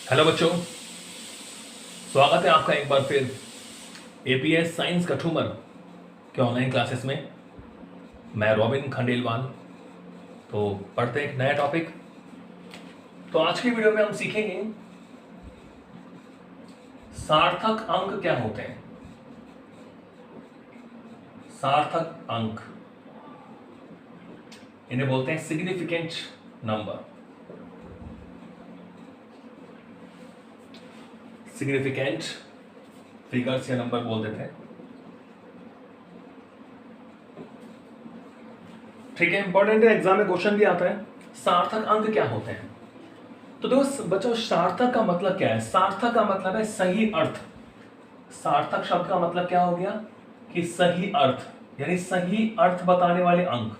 Hello बच्चों, स्वागत है आपका एक बार फिर एपीएस साइंस कठूमर के ऑनलाइन क्लासेस में। मैं रॉबिन खंडेलवाल। तो पढ़ते हैं एक नया टॉपिक। तो आज की वीडियो में हम सीखेंगे सार्थक अंक क्या होते हैं। सार्थक अंक इन्हें बोलते हैं सिग्निफिकेंट नंबर। सिग्निफिकेंट फिगर्स या नंबर बोल देते हैं। ठीक है, इंपॉर्टेंट है, एग्जाम में क्वेश्चन भी आता है सार्थक अंक क्या होते हैं। तो देखो बच्चों, सार्थक का मतलब क्या है? सार्थक का मतलब है सही अर्थ। सार्थक शब्द का मतलब क्या हो गया कि सही अर्थ, यानी सही अर्थ बताने वाले अंक।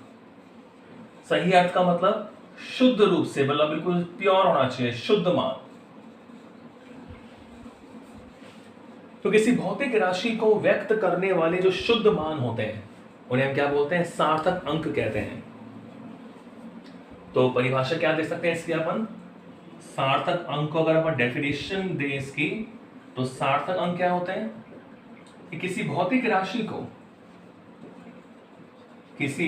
सही अर्थ का मतलब शुद्ध रूप से, मतलब बिल्कुल प्योर होना चाहिए, शुद्ध मान। तो किसी भौतिक राशि को व्यक्त करने वाले जो शुद्ध मान होते हैं उन्हें हम क्या बोलते हैं? सार्थक अंक कहते हैं। तो परिभाषा क्या दे सकते हैं इसकी अपन? सार्थक अंक को अगर अपन डेफिनेशन दें इसकी, तो सार्थक अंक क्या होते हैं कि किसी भौतिक राशि को, किसी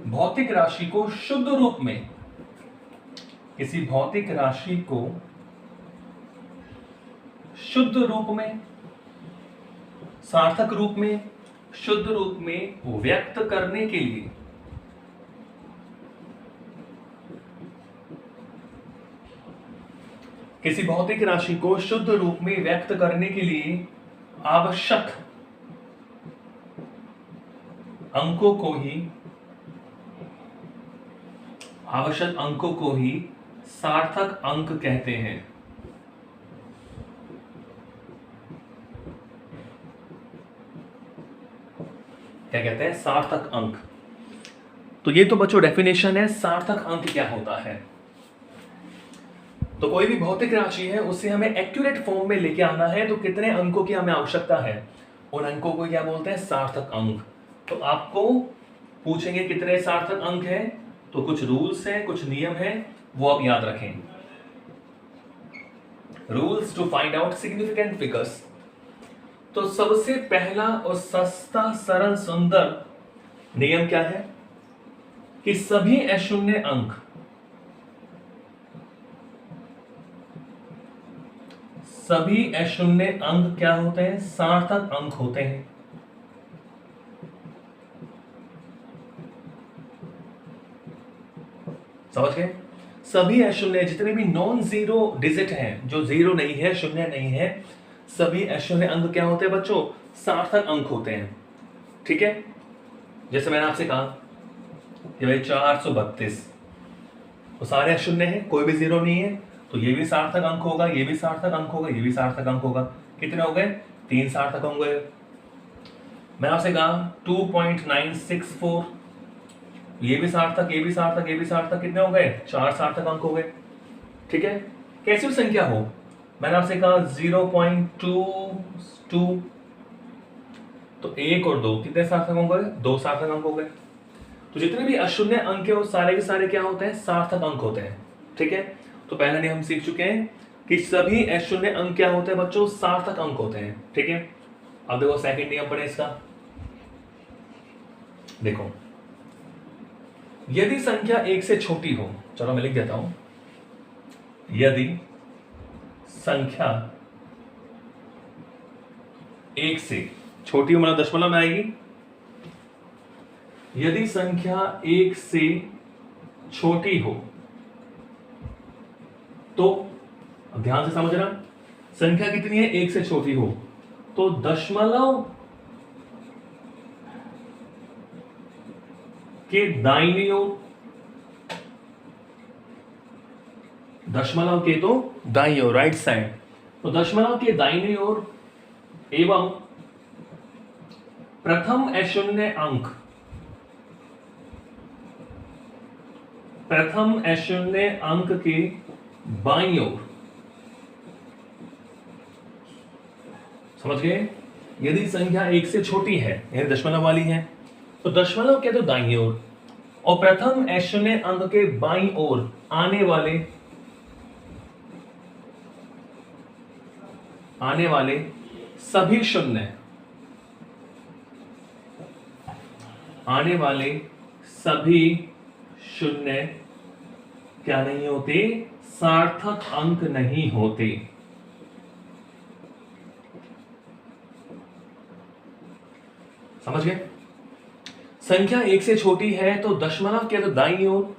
भौतिक राशि को शुद्ध रूप में, किसी भौतिक राशि को शुद्ध रूप में, सार्थक रूप में, शुद्ध रूप में व्यक्त करने के लिए किसी भौतिक राशि को शुद्ध रूप में व्यक्त करने के लिए आवश्यक अंकों को ही सार्थक अंक कहते हैं। क्या कहते हैं? सार्थक अंक। तो ये तो बच्चों डेफिनेशन है सार्थक अंक क्या होता है। तो कोई भी भौतिक राशि है उसे हमें एक्यूरेट फॉर्म में लेके आना है, तो कितने अंकों की हमें आवश्यकता है? उन अंकों को क्या बोलते हैं? सार्थक अंक। तो आपको पूछेंगे कितने सार्थक अंक हैं, तो कुछ रूल्स हैं, कुछ नियम हैं, वो आप याद रखें। Rules to find out significant figures. तो सबसे पहला और सस्ता सरल सुंदर नियम क्या है कि सभी अशून्य अंक, सभी अशून्य अंक क्या होते हैं? सार्थक अंक होते हैं। समझ गए? सभी अशून्य, जितने भी नॉन जीरो डिजिट हैं, जो जीरो नहीं है, शून्य नहीं है, सभी अशून्य अंक क्या होते हैं बच्चों? सार्थक अंक होते हैं। ठीक है, जैसे मैंने आपसे कहा कि भाई 432, तो सारे अशून्य हैं, कोई भी जीरो नहीं है, तो ये भी सार्थक अंक होगा, ये भी सार्थक अंक होगा, ये भी सार्थक अंक होगा। कितने हो गए? 3 सार्थक अंक गए। मैंने आपसे कहा 2.964, ये भी सार्थक, ये भी सार्थक, ये भी सार्थक, कितने हो गए? 4 सार्थक अंक हो गए। ठीक है, कैसी भी संख्या हो, मैंने आपसे कहा 0.22, तो 1 और 2 कितने सार्थक अंक हो गए? 2 सार्थक अंक हो गए। तो जितने भी अशून्य अंक है वो सारे के सारे क्या होते हैं? सार्थक अंक होते हैं। ठीक है, तो पहले नियम हम सीख चुके हैं कि सभी अशून्य अंक क्या होते हैं बच्चों? सार्थक अंक होते हैं। ठीक है, अब देखो सेकंड नियम पढ़े इसका। देखो, यदि संख्या 1 से छोटी हो, चलो मैं लिख देता हूं, यदि संख्या 1 से छोटी हो, मतलब दशमलव में आएगी। यदि संख्या 1 से छोटी हो तो ध्यान से समझना, संख्या कितनी है? 1 से छोटी हो तो दशमलव के दाईनी ओर, दशमलव के तो दाईं ओर, राइट साइड, तो दशमलव के दाईनी ओर एवं प्रथम अशून्य अंक, प्रथम अशून्य अंक के बाईं ओर, समझ गए? यदि संख्या 1 से छोटी है, यानी दशमलव वाली है, तो दशमलव के तो दाईं ओर और प्रथम अशून्य अंक के बाईं ओर आने वाले आने वाले सभी शून्य, आने वाले सभी शून्य क्या नहीं होते, सार्थक अंक नहीं होते। समझ गए? संख्या एक से छोटी है तो दशमलव के दाईं ओर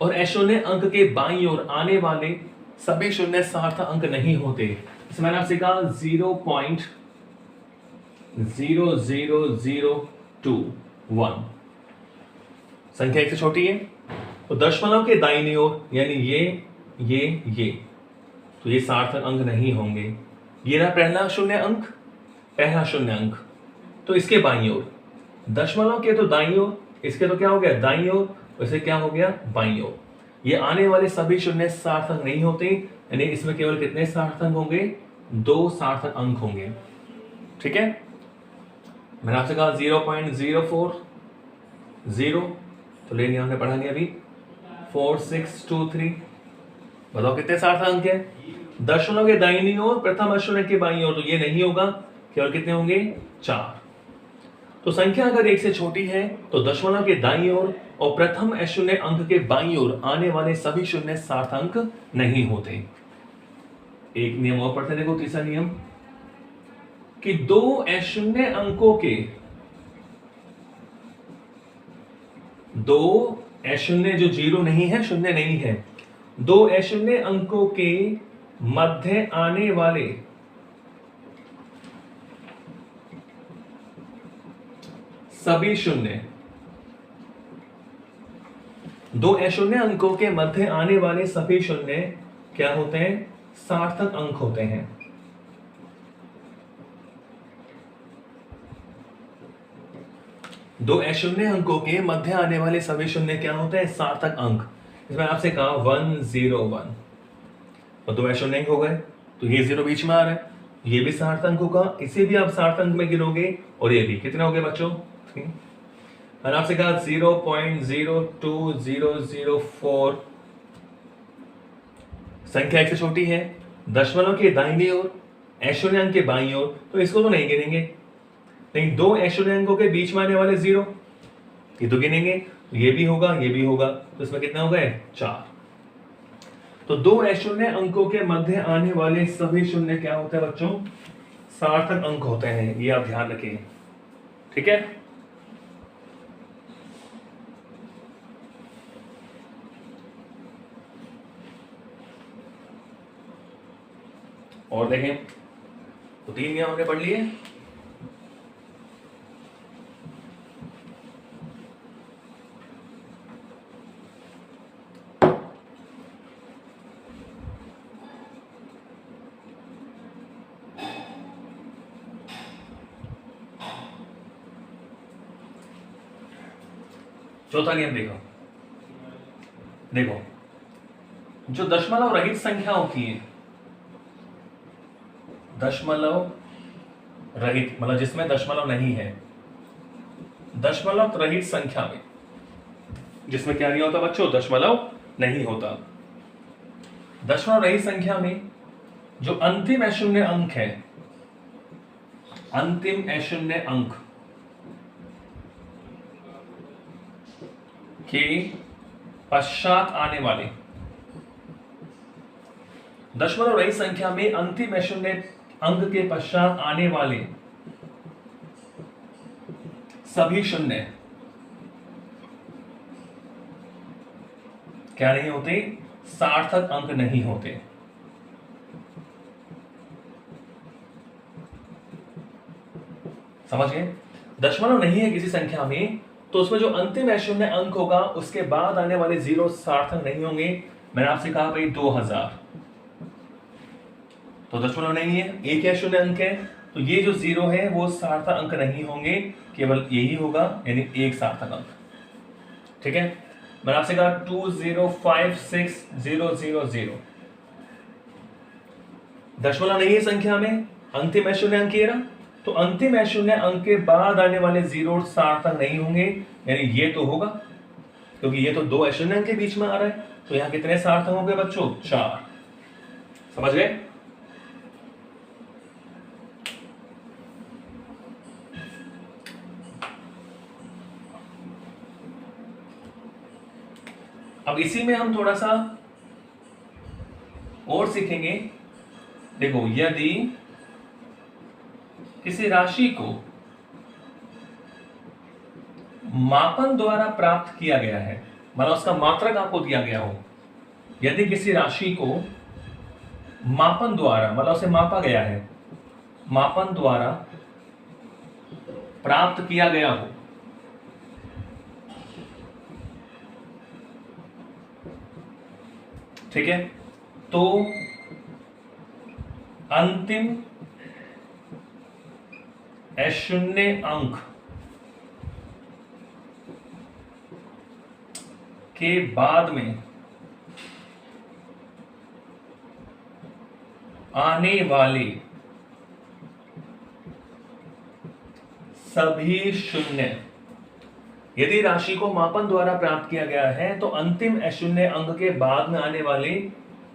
और अशून्य अंक के बाईं ओर आने वाले सभी शून्य सार्थक अंक नहीं होते। इसमें मैंने आपसे कहा 0.00021 संख्या एक से छोटी है तो दशमलव के दाईनी ओर यानी ये तो ये सार्थक अंक नहीं होंगे। ये रहा पहला शून्य अंक, तो इसके बाईं ओर दशमलव के तो दाईं ओर, इसके तो क्या हो गया दाईं ओर, वैसे क्या हो गया बाईं ओर। ये आने वाले सभी शून्य सार्थक नहीं होते, यानी इसमें केवल कितने सार्थक होंगे, 2 सार्थक अंक होंगे। ठीक है, मैंने आपसे कहा 0.040 तो लेनी हमने पढ़ा नहीं अभी, 4623 बताओ कितने सार्थक अंक है। दशमलव के दाईनी ओर प्रथम अशून्य के बाईं ओर तो ये नहीं होगा, केवल कितने होंगे 4। तो संख्या अगर एक से छोटी है तो दशमलव के दाईं ओर और प्रथम अशून्य अंक के बाईं ओर आने वाले सभी शून्य सार्थक अंक नहीं होते। एक नियम और पढ़ते देखो, तीसरा नियम कि 2 अशून्य अंकों के, 2 अशून्य जो 0 नहीं है, शून्य नहीं है, 2 अशून्य अंकों के मध्य आने वाले सभी शून्य, 2 अशून्य अंकों के मध्य आने वाले सभी शून्य क्या होते हैं, सार्थक अंक होते हैं। दो अशून्य अंकों के मध्य आने वाले सभी शून्य क्या होते हैं, सार्थक अंक। इसमें आपसे कहा 101 और 2 अशून्य अंक हो गए तो ये 0 बीच में आ रहा है, ये भी सार्थक अंक होगा, इसे भी आप सार्थक अंक में गिनोगे और ये भी कितने हो गए बच्चों। मैंने आपसे कहा 0.02004 संख्या एक से छोटी है, दशमलव के दाहिनी ओर अशून्य अंक के बाईं ओर, तो इसको तो नहीं गिनेंगे, लेकिन 2 अशून्य अंकों के बीच में आने वाले 0 ये तो गिनेंगे, तो ये भी होगा ये भी होगा, तो इसमें कितने हो गए 4। तो 2 अशून्य अंकों के मध्य आने वाले सभी शून्य क्या होते हैं बच्चों, सार्थक अंक होते हैं, ये आप ध्यान रखें। ठीक है, और देखें तो 3 नियम हमने पढ़ लिए। चौथा नियम देखो जो दशमलव रहित संख्या होती है, दशमलव रहित मतलब जिसमें दशमलव नहीं है, दशमलव रहित संख्या में जिसमें क्या नहीं होता बच्चों, दशमलव नहीं होता। दशमलव रहित संख्या में जो अंतिम अशून्य अंक है, अंतिम अशून्य अंक के पश्चात आने वाले, दशमलव रहित संख्या में अंतिम अशून्य अंक के पश्चात आने वाले सभी शून्य क्या नहीं होते, सार्थक अंक नहीं होते। समझ गए, दशमलव नहीं है किसी संख्या में तो उसमें जो अंतिम अशून्य अंक होगा उसके बाद आने वाले 0 सार्थक नहीं होंगे। मैंने आपसे कहा भाई 2000 तो दशमलव नहीं है, एक अशून्य अंक है, तो ये जो 0 है वो सार्थक अंक नहीं होंगे, केवल यही होगा यानी एक सार्थक अंक। ठीक है, मैंने आपसे कहा 2056000 दशमलव नहीं है संख्या में, अंतिम अशून्य अंक ये रहा, तो अंतिम अशून्य अंक के बाद आने वाले 0 सार्थक नहीं होंगे, यानी ये तो होगा क्योंकि ये तो 2 अशून्य अंक के बीच में आ रहा है, तो यहां कितने सार्थक होंगे बच्चों, 4। समझ गए। अब इसी में हम थोड़ा सा और सीखेंगे। देखो, यदि किसी राशि को मापन द्वारा प्राप्त किया गया है, मतलब उसका मात्रक आपको दिया गया हो, यदि किसी राशि को मापन द्वारा, मतलब उसे मापा गया है, मापन द्वारा प्राप्त किया गया हो, ठीक है, तो अंतिम अशून्य अंक के बाद में आने वाले सभी शून्य, यदि राशि को मापन द्वारा प्राप्त किया गया है तो अंतिम अशून्य अंक के बाद में आने वाले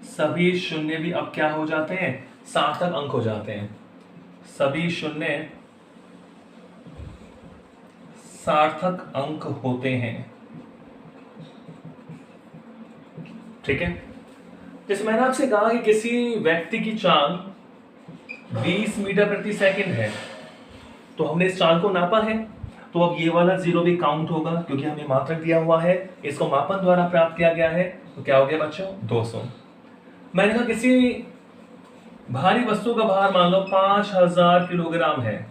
सभी शून्य भी अब क्या हो जाते हैं, सार्थक अंक हो जाते हैं। सभी शून्य सार्थक अंक होते हैं, ठीक है। जैसे मैंने आपसे कहा कि किसी व्यक्ति की चाल 20 मीटर प्रति सेकंड है, तो हमने इस चाल को नापा है, तो अब ये वाला जीरो भी काउंट होगा क्योंकि हमें मात्रक दिया हुआ है, इसको मापन द्वारा प्राप्त किया गया है, तो क्या हो गया बच्चों, 200। मैंने कहा किसी भारी वस्तु का भार मान लो 5000 किलोग्राम है,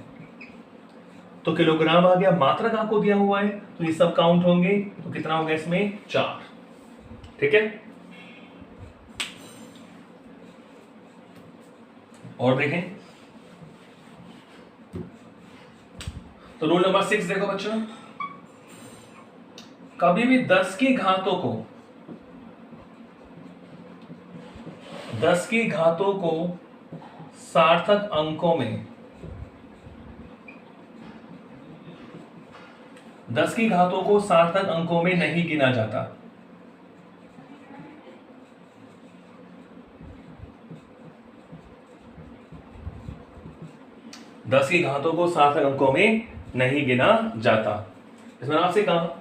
तो किलोग्राम आ गया, मात्रक आपको दिया हुआ है, तो ये सब काउंट होंगे, तो कितना होगा इसमें, 4, ठीक है। और देखें तो रूल नंबर 6 देखो बच्चों, कभी भी 10 की घातों को सार्थक अंकों में 10 की घातों को सार्थक अंकों में नहीं गिना जाता। दस की घातों को सार्थक अंकों में नहीं गिना जाता। इसमें आपसे कहा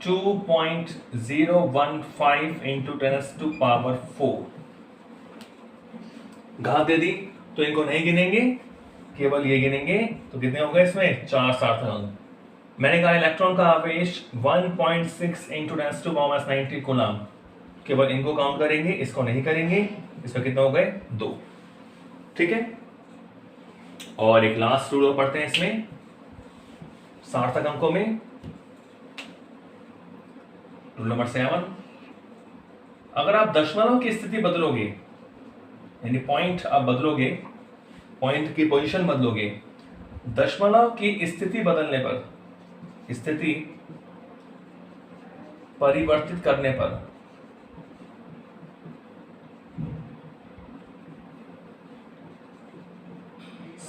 2.015 इंटू 10⁴ घात दे दी, तो इनको नहीं गिनेंगे, केवल ये गिनेंगे, तो कितने हो गए इसमें, 4 सार्थक अंक। मैंने कहा इलेक्ट्रॉन का आवेश 1.6 इंटू 10⁻90 कूलम, केवल इनको काउंट करेंगे, इसको नहीं करेंगे। इसमें कितने हो गए, 2, ठीक है। और एक लास्ट रूल पढ़ते हैं इसमें सार्थक अंकों में, रूल नंबर 7। अगर आप दशमलव की स्थिति बदलोगे, यानी पॉइंट आप बदलोगे, पॉइंट की पोजीशन बदलोगे, दशमलव की स्थिति बदलने पर, स्थिति परिवर्तित करने पर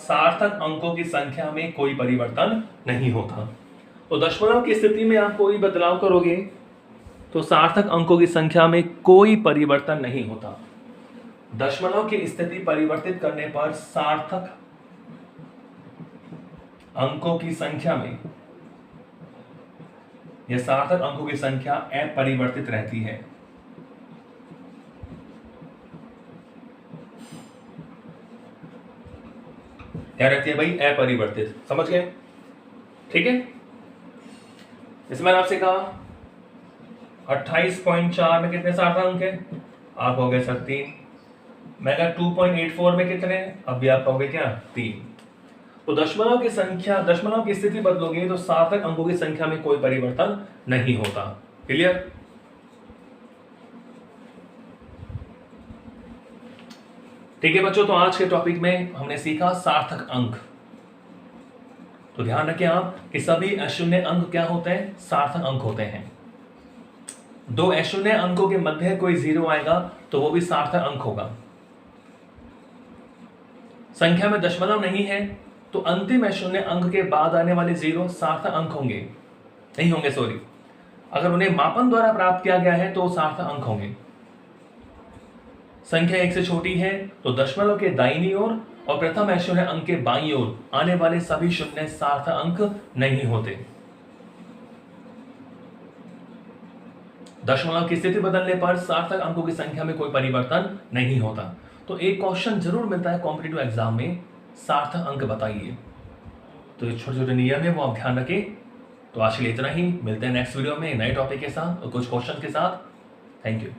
सार्थक अंकों की संख्या में कोई परिवर्तन नहीं होता। तो दशमलव की स्थिति में आप कोई बदलाव करोगे तो सार्थक अंकों की संख्या में कोई परिवर्तन नहीं होता। दशमलव की स्थिति परिवर्तित करने पर सार्थक अंकों की संख्या में, यह सार्थक अंकों की संख्या अपरिवर्तित रहती है। क्या रहती है भाई, अपरिवर्तित, समझ गए, ठीक है। इसमें मैंने आपसे कहा 28.4 में कितने सार्थक अंक है, आप हो गए सर 3। मैं कहा 2.84 में कितने, अब भी आप कहोगे क्या, 3। तो दशमलव की संख्या, दशमलव की स्थिति बदलोगे तो सार्थक अंकों की संख्या में कोई परिवर्तन नहीं होता। क्लियर। ठीक है बच्चों, तो आज के टॉपिक में हमने सीखा सार्थक अंक। तो ध्यान रखें आप कि सभी अशून्य अंक क्या होते हैं, सार्थक अंक होते हैं। दो अशून्य अंकों के मध्य कोई जीरो आएगा तो वो भी सार्थक अंक होगा। संख्या में दशमलव नहीं है तो अंतिम अशून्य अंक के बाद आने वाले जीरो सार्थक अंक होंगे, नहीं होंगे सॉरी, अगर उन्हें मापन द्वारा प्राप्त किया गया है तो सार्थक अंक होंगे। संख्या 1 से छोटी है तो दशमलव के दाहिनी ओर और प्रथम अशून्य अंक के बाईं ओर आने वाले सभी शून्य सार्थक अंक नहीं होते। दशमलव की स्थिति बदलने पर सार्थक अंकों की संख्या में कोई परिवर्तन नहीं होता। तो एक क्वेश्चन जरूर मिलता है कॉम्पिटिटिव एग्जाम में, सार्थक अंक बताइए। तो ये छोटे छोटे नियम है वो आप ध्यान रखें। तो आज के लिए इतना ही, मिलते हैं नेक्स्ट वीडियो में नए टॉपिक के साथ और कुछ क्वेश्चन के साथ। Thank you.